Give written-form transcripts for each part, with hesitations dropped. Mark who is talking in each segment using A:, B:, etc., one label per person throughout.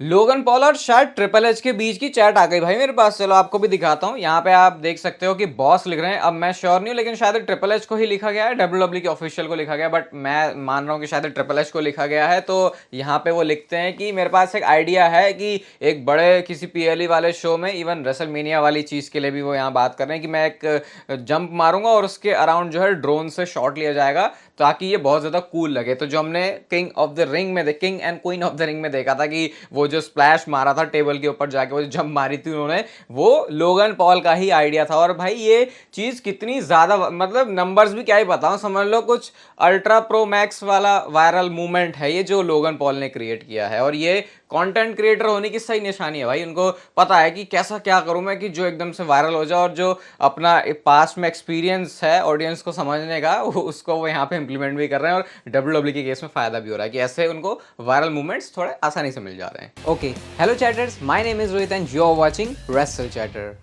A: Logan Paul और शायद triple H के बीच की चैट आ गई भाई मेरे पास। चलो आपको भी दिखाता हूँ। यहाँ पे आप देख सकते हो कि बॉस लिख रहे हैं। अब मैं श्योर नहीं हूँ लेकिन शायद ट्रिपल एच को ही लिखा गया है, डब्ल्यूडब्ल्यू के ऑफिशियल को लिखा गया, बट मैं मान रहा हूँ कि शायद ट्रिपल एच को लिखा गया है। तो यहाँ पे वो लिखते हैं कि मेरे पास एक आइडिया है कि एक बड़े किसी पीएलई वाले शो में, इवन रेसलमेनिया वाली चीज़ के लिए भी वो यहाँ बात कर रहे हैं कि मैं एक जंप मारूंगा और उसके अराउंड जो है ड्रोन से शॉट लिया जाएगा ताकि ये बहुत ज़्यादा कूल लगे। तो जो हमने किंग ऑफ द रिंग में king and queen of the ring में देखा था कि वो जो स्प्लैश मारा था टेबल के ऊपर जाके, वो जो जंप मारी थी उन्होंने, वो लोगन पॉल का ही आइडिया था। और भाई ये चीज़ कितनी ज़्यादा, मतलब नंबर्स भी क्या ही बताऊं, समझ लो कुछ अल्ट्रा प्रो मैक्स वाला वायरल मूवमेंट है ये जो लोगन पॉल ने क्रिएट किया है। और ये कंटेंट क्रिएटर होने की सही निशानी है भाई। उनको पता है कि कैसा क्या करूं मैं कि जो एकदम से वायरल हो जाए, और जो अपना पास्ट में एक्सपीरियंस है ऑडियंस को समझने का उसको वो यहाँ पे इंप्लीमेंट भी कर रहे हैं। और डब्ल्यूडब्ल्यू के केस में फायदा भी हो रहा है कि ऐसे उनको वायरल मूवमेंट्स थोड़े आसानी से मिल जा रहे हैं। Okay, hello chatters, my name is Rohit and you are watching wrestle chatter.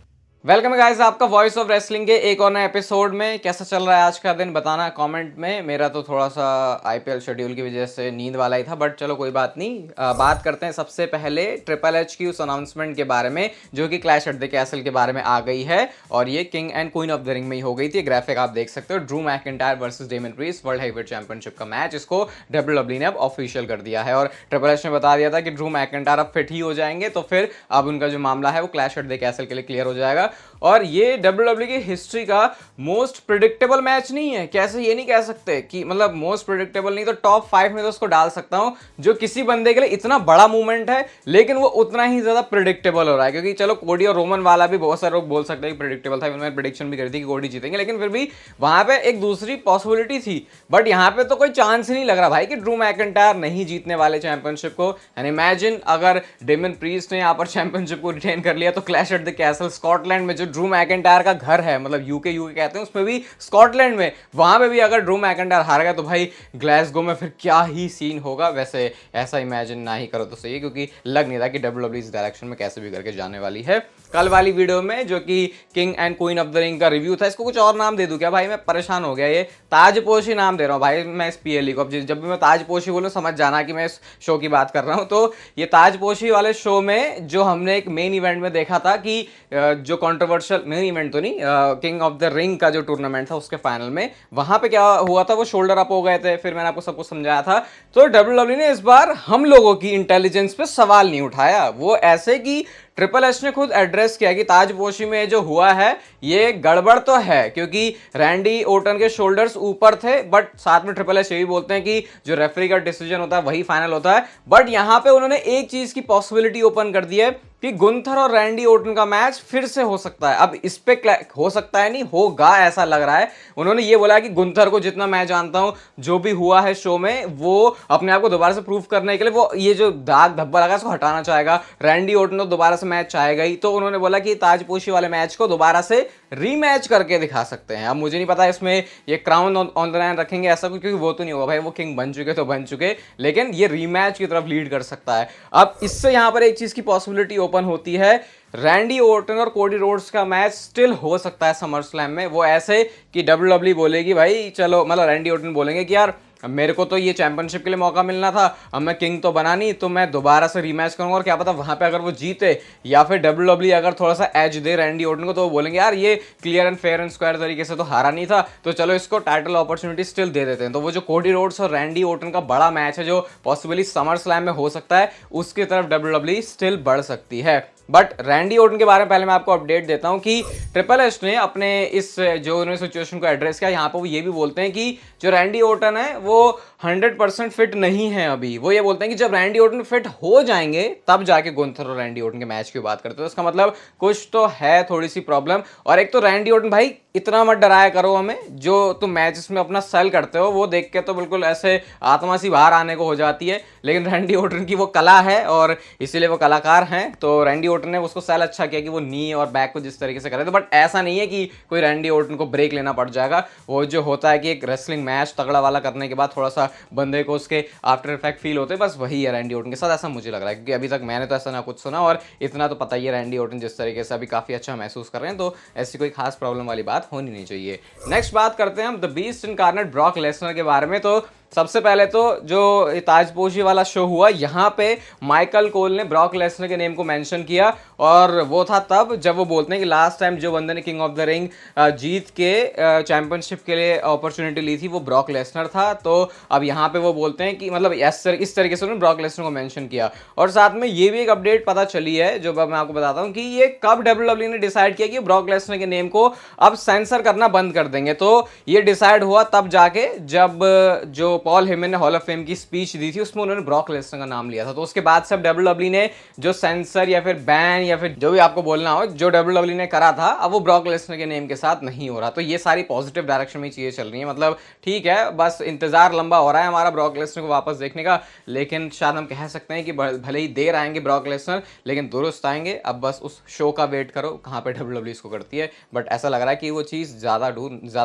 A: Welcome guys आपका वॉइस ऑफ रेसलिंग के एक और नए एपिसोड में। कैसा चल रहा है आज का दिन बताना कमेंट में। मेरा तो थोड़ा सा आईपीएल शेड्यूल की वजह से नींद वाला ही था, बट चलो कोई बात नहीं। बात करते हैं सबसे पहले ट्रिपल एच की उस अनाउंसमेंट के बारे में जो कि क्लैश एट द कैसल के बारे में आ गई है, और ये king and queen of the ring में ही हो गई थी। ग्राफिक आप देख सकते हो, Drew McIntyre versus Damian Priest world heavyweight championship का मैच, इसको डब्ल्यूडब्ल्यू ने अब ऑफिशियल कर दिया है। और ट्रिपल एच ने बता दिया था कि ड्रू मैकिंटायर अब फिट ही हो जाएंगे, तो फिर अब उनका जो मामला है वो क्लैश एट द कैसल के लिए क्लियर हो जाएगा। और ये डब्ल्यूडब्ल्यू की हिस्ट्री का मोस्ट प्रिडिक्टेबल मैच नहीं है। कैसे ये नहीं कह सकते कि मतलब मोस्ट प्रिडिक्टेबल नहीं तो टॉप 5 में तो उसको डाल सकता हूं, जो किसी बंदे के लिए इतना बड़ा मूवमेंट है लेकिन वो उतना ही ज्यादा प्रिडिक्टेबल हो रहा है। क्योंकि चलो कोडी और रोमन वाला भी बहुत सारे लोग बोल सकते हैं कि प्रिडिक्टेबल था, मैंने प्रिडिक्शन भी करी थी कि कोडी जीतेंगे, लेकिन फिर भी वहां पे एक दूसरी पॉसिबिलिटी थी। बट यहाँ पे तो कोई चांस ही नहीं लग रहा भाई कि ड्रू मैकिंटायर नहीं जीतने वाले चैंपियनशिप को। एंड इमेजिन अगर डेमन प्रीस्ट ने यहाँ पर चैंपियनशिप को रिटेन कर लिया तो clash at the castle Scotland में, जो ड्रू मैकिंटायर का घर है, मतलब यूके कहते हैं उसमें भी, स्कॉटलैंड में, वहां पे भी अगर ड्रू मैकिंटायर हार गया तो भाई ग्लासगो में फिर क्या ही सीन होगा। वैसे ऐसा इमेजिन ना ही करो तो सही है, क्योंकि लग नहीं रहा कि डब्ल्यूडब्ल्यू इस डायरेक्शन में कैसे भी करके जाने वाली है। कल वाली वीडियो में जो कि king and queen of the ring का रिव्यू था, इसको कुछ और नाम दे दूं क्या भाई? मैं परेशान हो गया। ये ताजपोशी नाम दे रहा हूँ भाई मैं इस पीएलई को। अब जब भी मैं ताजपोशी बोलूँ समझ जाना कि मैं इस शो की बात कर रहा हूँ। तो ये ताजपोशी वाले शो में जो हमने एक मेन इवेंट में देखा था कि जो कंट्रोवर्शियल मेन इवेंट तो नहीं, किंग ऑफ द रिंग का जो टूर्नामेंट था उसके फाइनल में, वहां पे क्या हुआ था, वो शोल्डर अप हो गए थे। फिर मैंने आपको सब कुछ समझाया था। तो डब्ल्यूडब्ल्यू ने इस बार हम लोगों की इंटेलिजेंस पे सवाल नहीं उठाया। वो ऐसे कि ट्रिपल एच ने खुद एड्रेस किया कि ताजपोशी में जो हुआ है ये गड़बड़ तो है, क्योंकि रैंडी ओर्टन के शोल्डर्स ऊपर थे, बट साथ में ट्रिपल एच ये भी बोलते हैं कि जो रेफरी का डिसीजन होता है वही फाइनल होता है। बट यहां पे उन्होंने एक चीज की पॉसिबिलिटी ओपन कर दी है कि गुंथर और रैंडी ओर्टन का मैच फिर से हो सकता है। अब इस पे हो सकता है नहीं, होगा ऐसा लग रहा है। उन्होंने ये बोला कि गुंथर को जितना मैं जानता हूं जो भी हुआ है शो में, वो अपने आप को दोबारा से प्रूव करने के लिए वो ये जो दाग धब्बा लगा इसको हटाना चाहेगा। रैंडी ओर्टन तो दोबारा से मैच चाहेगा ही। तो उन्होंने बोला कि ताजपोशी वाले मैच को दोबारा से रीमैच करके दिखा सकते हैं। अब मुझे नहीं पता इसमें ये क्राउन ऑन द लाइन रखेंगे ऐसा कुछ, क्योंकि वो तो नहीं होगा भाई, वो किंग बन चुके तो बन चुके, लेकिन ये रीमैच की तरफ लीड कर सकता है। अब इससे यहां पर एक चीज की पॉसिबिलिटी ओपन होती है, रैंडी ओर्टन और कोडी रोड्स का मैच स्टिल हो सकता है समर स्लैम में। वो ऐसे कि डब्ल्यूडब्ल्यू बोलेगी भाई चलो, मतलब रैंडी ओर्टन बोलेंगे कि यार मेरे को तो ये चैंपियनशिप के लिए मौका मिलना था, अब मैं किंग तो बना नहीं, तो मैं दोबारा से रीमैच करूंगा। और क्या पता वहां पे अगर वो जीते या फिर डब्ल्यूडब्ल्यू अगर थोड़ा सा एज दे रैंडी ओर्टन को, तो वो बोलेंगे यार ये clear and fair and square तरीके से तो हारा नहीं था, तो चलो इसको टाइटल अपॉर्चुनिटी स्टिल दे देते हैं। तो वो जो कोडी रोड्स और रैंडी ओर्टन का बड़ा मैच है जो पॉसिबली समर स्लैम में हो सकता है, उसकी तरफ डब्ल्यूडब्ल्यू स्टिल बढ़ सकती है। बट रैंडी ओर्टन के बारे में पहले मैं आपको अपडेट देता हूं कि ट्रिपल एच ने अपने इस जो उन्होंने सिचुएशन को एड्रेस किया, यहाँ पर वो ये भी बोलते हैं कि जो रैंडी ओर्टन है वो 100% फिट नहीं है अभी। वो ये बोलते हैं कि जब रैंडी ओर्टन फिट हो जाएंगे तब जाके गुंथर और रैंडी ओर्टन के मैच की बात करते हो। तो इसका मतलब कुछ तो है थोड़ी सी प्रॉब्लम। और एक तो रैंडी ओर्टन भाई इतना मत डराया करो हमें, जो तुम मैचेस में अपना सेल करते हो वो देख के तो बिल्कुल ऐसे आत्मा सी बाहर आने को हो जाती है। लेकिन रैंडी ओर्टन की वो कला है और इसीलिए वो कलाकार हैं। तो रैंडी ओर्टन ने उसको सेल अच्छा किया कि वो नी और बैक को जिस तरीके से करे। तो बट ऐसा नहीं है कि कोई रैंडी ओर्टन को ब्रेक लेना पड़ जाएगा। वो जो होता है कि एक रेसलिंग मैच तगड़ा वाला करने के बाद थोड़ा सा बंदे को उसके आफ्टर इफेक्ट फील होते हैं, बस वही है रैंडी ओर्टन के साथ, ऐसा मुझे लग रहा है। क्योंकि अभी तक मैंने तो ऐसा ना कुछ सुना, और इतना तो पता ही है रैंडी ओर्टन जिस तरीके से अभी काफी अच्छा महसूस कर रहे हैं, तो ऐसी कोई खास प्रॉब्लम वाली बात होनी नहीं चाहिए। नेक्स्ट बात करते हैं हम the beast incarnate Brock Lesnar के बारे में। तो सबसे पहले तो जो ताजपोशी वाला शो हुआ, यहाँ पे माइकल कोल ने ब्रॉक लेसनर के नेम को मेंशन किया, और वो था तब जब वो बोलते हैं कि लास्ट टाइम जो बंदे ने किंग ऑफ द रिंग जीत के चैंपियनशिप के लिए अपॉर्चुनिटी ली थी वो ब्रॉक लेसनर था। तो अब यहाँ पे वो बोलते हैं कि मतलब इस तरीके से उन्होंने ब्रॉक लेसनर को मेंशन किया। और साथ में ये भी एक अपडेट पता चली है जो मैं आपको बताता हूँ कि ये कब डब्ल्यूडब्ल्यूई ने डिसाइड किया कि ब्रॉक लेसनर के नेम को अब सेंसर करना बंद कर देंगे। तो ये डिसाइड हुआ तब जाके जब जो पॉल हेमन ने हॉल ऑफ फेम की स्पीच दी थी उसमें उन्होंने ब्रॉक लेसनर का नाम लिया था। तो उसके बाद से अब डब्ल्यूडब्ल्यूई ने जो सेंसर या फिर बैन या फिर जो भी आपको बोलना हो जो डब्ल्यूडब्ल्यूई ने करा था अब वो ब्रॉक लेसनर के नेम के साथ नहीं हो रहा। तो ये सारी पॉजिटिव डायरेक्शन में चीजें चल रही हैं। मतलब ठीक है, बस इंतजार लंबा हो रहा है हमारा ब्रॉक लेसनर को वापस देखने का, लेकिन शायद हम कह सकते हैं कि भले ही देर आएंगे ब्रॉक लेसनर लेकिन दुरुस्त आएंगे। अब बस उस शो का वेट करो कहाँ पे डब्ल्यूडब्ल्यूई इसको करती है, बट ऐसा लग रहा है कि वो चीज़ ज़्यादा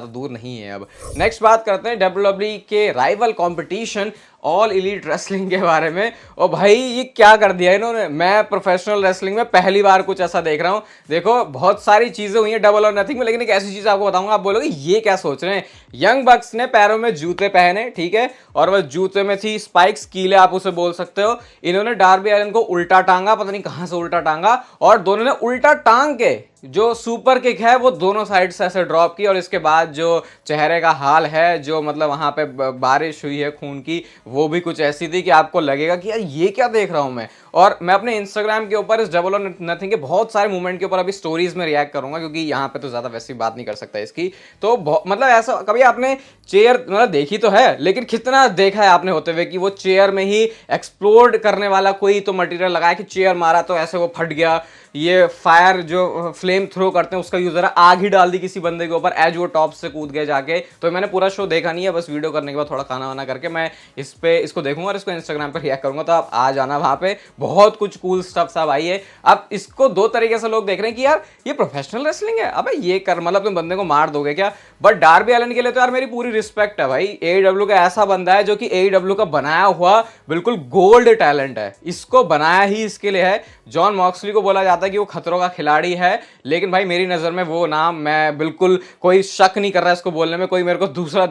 A: दूर नहीं है। अब नेक्स्ट बात करते हैं डब्ल्यूडब्ल्यूई के rival competition all elite wrestling के बारे में। और भाई ये क्या कर दिया इन्होंने, मैं प्रोफेशनल रेसलिंग में पहली बार कुछ ऐसा देख रहा हूँ। देखो बहुत सारी चीज़ें हुई हैं डबल और नथिंग में, लेकिन एक ऐसी चीज़ आपको बताऊंगा, आप बोलोगे ये क्या सोच रहे हैं। यंग बक्स ने पैरों में जूते पहने, ठीक है, और वह जूते में थी स्पाइक्स, कीले आप उसे बोल सकते हो। इन्होंने डार्बी एलन को उल्टा टांगा, पता नहीं कहाँ से उल्टा टांगा, और दोनों ने उल्टा टांग के जो सुपर किक है वो दोनों साइड से ऐसे ड्रॉप की। और इसके बाद जो चेहरे का हाल है, जो मतलब वहां पे बारिश हुई है खून की, वो भी कुछ ऐसी थी कि आपको लगेगा कि यार ये क्या देख रहा हूं मैं। और मैं अपने इंस्टाग्राम के ऊपर इस डबल और नथिंग के बहुत सारे मूवमेंट के ऊपर अभी स्टोरीज में रिएक्ट करूंगा, क्योंकि यहाँ पे तो ज्यादा वैसी बात नहीं कर सकता इसकी। तो मतलब ऐसा कभी आपने चेयर मतलब देखी तो है, लेकिन कितना देखा है आपने होते हुए कि वो चेयर में ही एक्सप्लोड करने वाला कोई तो मटेरियल लगाया कि चेयर मारा तो ऐसे वो फट गया। ये फायर जो फ्लेम थ्रो करते हैं उसका यूजर आग ही डाल दी किसी बंदे के ऊपर एज वो टॉप से कूद गए जाके। तो मैंने पूरा शो देखा नहीं है, बस वीडियो करने के बाद थोड़ा खाना वाना करके मैं इसको देखूंगा और इसको इंस्टाग्राम पर रिएक्ट करूंगा। तो आप आ जाना, वहां पे बहुत कुछ कूल स्टफ सब आई है। अब इसको दो तरीके से लोग देख रहे हैं कि यार ये प्रोफेशनल रेसलिंग है, अबे ये कर मतलब तुम बंदे को मार दोगे क्या। बट डार्बी एलन के लिए तो यार मेरी पूरी रिस्पेक्ट है भाई। एईडब्ल्यू का ऐसा बंदा है जो कि एईडब्ल्यू का बनाया हुआ बिल्कुल गोल्ड टैलेंट है, इसको बनाया ही इसके लिए है। जॉन मॉक्सली को बोला जाता है कि वो खतरों का खिलाड़ी है, लेकिन भाई मेरी नजर में वो नाम, मैं बिल्कुल कोई शक नहीं कर रहा इसको बोलने में, कोई मेरे को दूसरा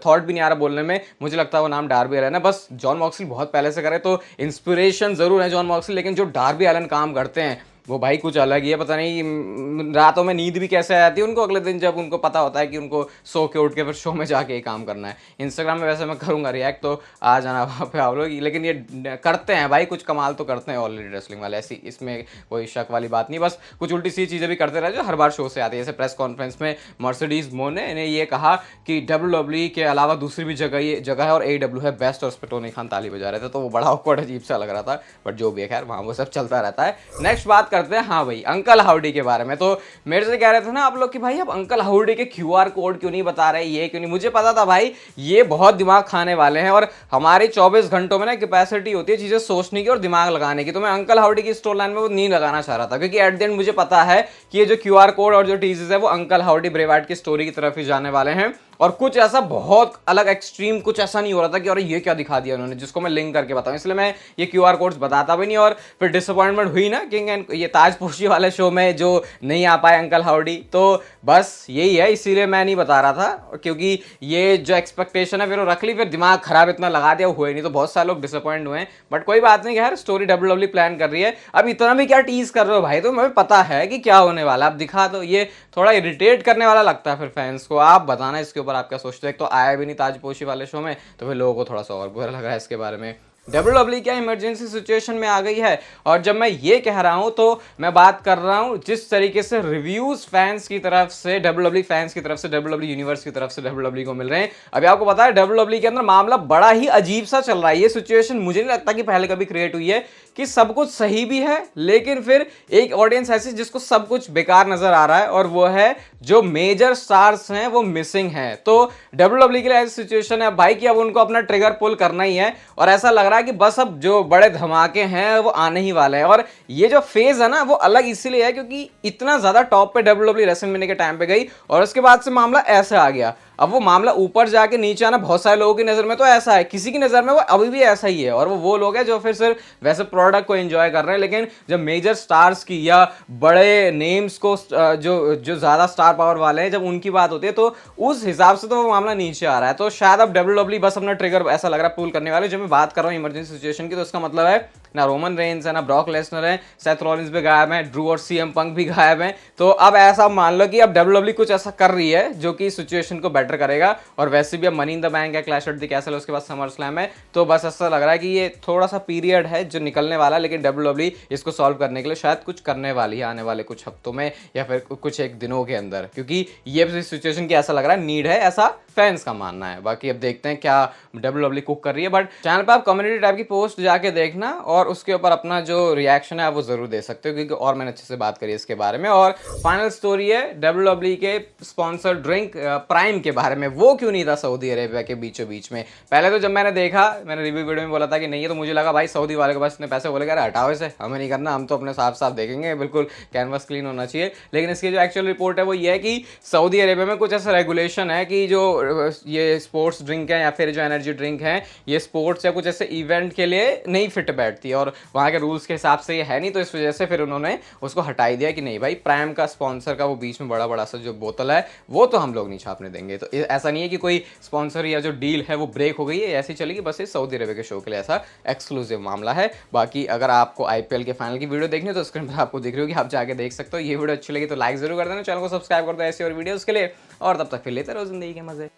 A: थॉट भी नहीं आ रहा बोलने में, मुझे लगता है वो नाम डार्बी एलन है। बस जॉन मॉक्सली बहुत पहले से करे तो इंस्पिरेशन जरूर है जॉन मॉक्सली, लेकिन जो डार्बी एलन काम करते हैं वो भाई कुछ अलग ही है। पता नहीं रातों में नींद भी कैसे आती है उनको अगले दिन, जब उनको पता होता है कि उनको सो के उठ के फिर शो में जाके ये काम करना है। इंस्टाग्राम में वैसे मैं करूंगा रिएक्ट, तो आ जाना वहाँ पे आप लोग। लेकिन ये करते हैं भाई, कुछ कमाल तो करते हैं ऑलरेडी रेसलिंग वाले, ऐसी इसमें कोई शक वाली बात नहीं। बस कुछ उल्टी सी चीज़ें भी करते रहे जो हर बार शो से आती है। जैसे प्रेस कॉन्फ्रेंस में मर्सिडीज मो ने ये कहा कि डब्ल्यूडब्ल्यूई के अलावा दूसरी भी जगह है और एईडब्ल्यू है बेस्ट, और उस पर टोनी खान ताली बजा रहे थे, तो वो बड़ा ऑकवर्ड अजीब सा लग रहा था। बट जो भी है खैर वहाँ वो सब चलता रहता है। नेक्स्ट बात करते हैं हाँ भाई अंकल हाउडी के बारे में। तो मेरे से कह रहे थे ना आप लोग कि भाई आप अंकल हाउडी के क्यूआर कोड क्यों नहीं बता रहे, ये क्यों नहीं। मुझे पता था भाई ये बहुत दिमाग खाने वाले हैं, और हमारी 24 घंटों में ना कैपेसिटी होती है चीजें सोचने की और दिमाग लगाने की। तो मैं अंकल हाउडी की स्टोरी लाइन में वो नहीं लगाना चाह रहा था, क्योंकि एट द एंड मुझे पता है कि ये जो क्यूआर कोड और जो टीजर्स है वो अंकल हाउडी ब्रेवार्ट की स्टोरी की तरफ ही जाने वाले हैं, और कुछ ऐसा बहुत अलग एक्सट्रीम कुछ ऐसा नहीं हो रहा था कि अरे ये क्या दिखा दिया उन्होंने जिसको मैं लिंक करके बताऊं। इसलिए मैं ये क्यूआर कोड्स बताता भी नहीं। और फिर डिसअपॉइंटमेंट हुई ना किंग एंड ये ताजपोशी वाले शो में जो नहीं आ पाए अंकल हाउडी, तो बस यही है, इसीलिए मैं नहीं बता रहा था, क्योंकि ये जो एक्सपेक्टेशन है फिर वो रख ली, फिर दिमाग खराब इतना लगा दिया, हुए नहीं, तो बहुत सारे लोग डिसअपॉइंट हुए हैं। बट कोई बात नहीं यार, स्टोरी डब्ल्यूडब्ल्यूई प्लान कर रही है। अब इतना भी क्या टीज कर रहे हो भाई, तो मुझे पता है कि क्या होने वाला, अब दिखा दो। ये थोड़ा इरिटेट करने वाला लगता है फिर फैंस को। आप बताना इसके ऊपर आप क्या सोचते हो। एक तो आया भी नहीं ताजपोशी वाले शो में, तो फिर लोगों को थोड़ा सा और बुरा लग रहा है इसके बारे में। डब्ल्यूडब्ल्यूई क्या इमरजेंसी सिचुएशन में आ गई है, और जब मैं ये कह रहा हूं तो मैं बात कर रहा हूं जिस तरीके से रिव्यूज फैंस की तरफ से, डब्ल्यूडब्ल्यूई फैंस की तरफ से, डब्ल्यूडब्ल्यूई यूनिवर्स की तरफ से डब्ल्यूडब्ल्यूई को मिल रहे हैं। अभी आपको पता है डब्ल्यूडब्ल्यूई के अंदर मामला बड़ा ही अजीब सा चल रहा है। ये सिचुएशन मुझे नहीं लगता कि पहले कभी क्रिएट हुई है कि सब कुछ सही भी है, लेकिन फिर एक ऑडियंस ऐसी जिसको सब कुछ बेकार नजर आ रहा है, और वो है जो मेजर स्टार्स हैं वो मिसिंग हैं। तो डब्ल्यूडब्ल्यूई के लिए ऐसी सिचुएशन है भाई कि अब उनको अपना ट्रिगर पुल करना ही है, और ऐसा लग रहा है कि बस अब जो बड़े धमाके हैं वो आने ही वाले हैं। और ये जो फेज है ना वो अलग इसलिए है क्योंकि इतना ज्यादा टॉप पे डब्ल्यूडब्ल्यूई रेसलमेनिया के टाइम पे गई, और उसके बाद से मामला ऐसे आ गया। अब वो मामला ऊपर जाके नीचे आना बहुत सारे लोगों की नज़र में तो ऐसा है, किसी की नज़र में वो अभी भी ऐसा ही है, और वो लोग हैं जो फिर सिर्फ वैसे प्रोडक्ट को एंजॉय कर रहे हैं। लेकिन जब मेजर स्टार्स की या बड़े नेम्स को जो जो ज़्यादा स्टार पावर वाले हैं, जब उनकी बात होती है तो उस हिसाब से तो वो मामला नीचे आ रहा है। तो शायद अब डब्ल्यूडब्ल्यू बस अपना ट्रिगर ऐसा लग रहा है पुल करने वाले। जब मैं बात कर रहा हूँ इमरजेंसी सिचुएशन की, तो इसका मतलब है ना रोमन रेंस है, ना ब्रॉक लेसनर है, सेथ रॉलिंस भी गायब है, ड्रू और सीएम पंक भी गायब हैं। तो अब ऐसा मान लो कि अब डब्ल्यूडब्ल्यू कुछ ऐसा कर रही है जो कि सिचुएशन को बेटर करेगा। और वैसे भी अब मनी इन द बैंक है, क्लैश एट द कैसल, उसके बाद समर स्लैम है। तो बस ऐसा लग रहा है कि ये थोड़ा सा पीरियड है जो निकलने वाला है, लेकिन डब्ल्यूडब्ल्यू इसको सॉल्व करने के लिए शायद कुछ करने वाली है आने वाले कुछ हफ्तों में या फिर कुछ एक दिनों के अंदर, क्योंकि ये सिचुएशन की ऐसा लग रहा है नीड है, ऐसा फैंस का मानना है। बाकी अब देखते हैं क्या डब्ल्यूडब्ल्यू कुक कर रही है। बट चैनल पे आप कम्युनिटी टाइप की पोस्ट जाके देखना और उसके ऊपर अपना जो रिएक्शन है आप वो जरूर दे सकते हो, क्योंकि और मैंने अच्छे से बात करी है इसके बारे में। और फाइनल स्टोरी है डब्ल्यूडब्ल्यू के स्पॉन्सर ड्रिंक प्राइम के बारे में, वो क्यों नहीं था सऊदी अरेबिया के बीचों बीच में। पहले तो जब मैंने देखा, मैंने रिव्यू वीडियो में बोला था कि नहीं है, तो मुझे लगा भाई सऊदी वाले के पास इतने पैसे, बोले अरे हटाओ इसे, हमें नहीं करना, हम तो अपने साफ साफ देखेंगे, बिल्कुल कैनवास क्लीन होना चाहिए। लेकिन इसकी जो एक्चुअल रिपोर्ट है वो ये है कि सऊदी अरेबिया में कुछ ऐसा रेगुलेशन है कि जो ये स्पोर्ट्स ड्रिंक है या फिर जो एनर्जी ड्रिंक है, ये स्पोर्ट्स या कुछ ऐसे इवेंट के लिए नहीं फिट बैठती, और वहाँ के रूल्स के हिसाब से ये है नहीं। तो इस वजह से फिर उन्होंने उसको हटाई दिया कि नहीं भाई, प्राइम का स्पॉन्सर का वो बीच में बड़ा बड़ा सा जो बोतल है वो तो हम लोग नहीं छापने देंगे। तो ऐसा नहीं है कि कोई स्पॉन्सर या जो डील है वो ब्रेक हो गई है, ऐसी चलेगी, बस ये सऊदी अरेबिया के शो के लिए ऐसा एक्सक्लूसिव मामला है। बाकी अगर आपको आईपीएल के फाइनल की वीडियो देखनी है तो स्क्रीन पर आपको दिख रही होगी, आप जाके देख सकते हो। ये वीडियो अच्छी लगी तो लाइक जरूर कर देना, चैनल को सब्सक्राइब कर दो ऐसी और वीडियोस के लिए, और तब तक फिर लेते रहो जिंदगी के मजे।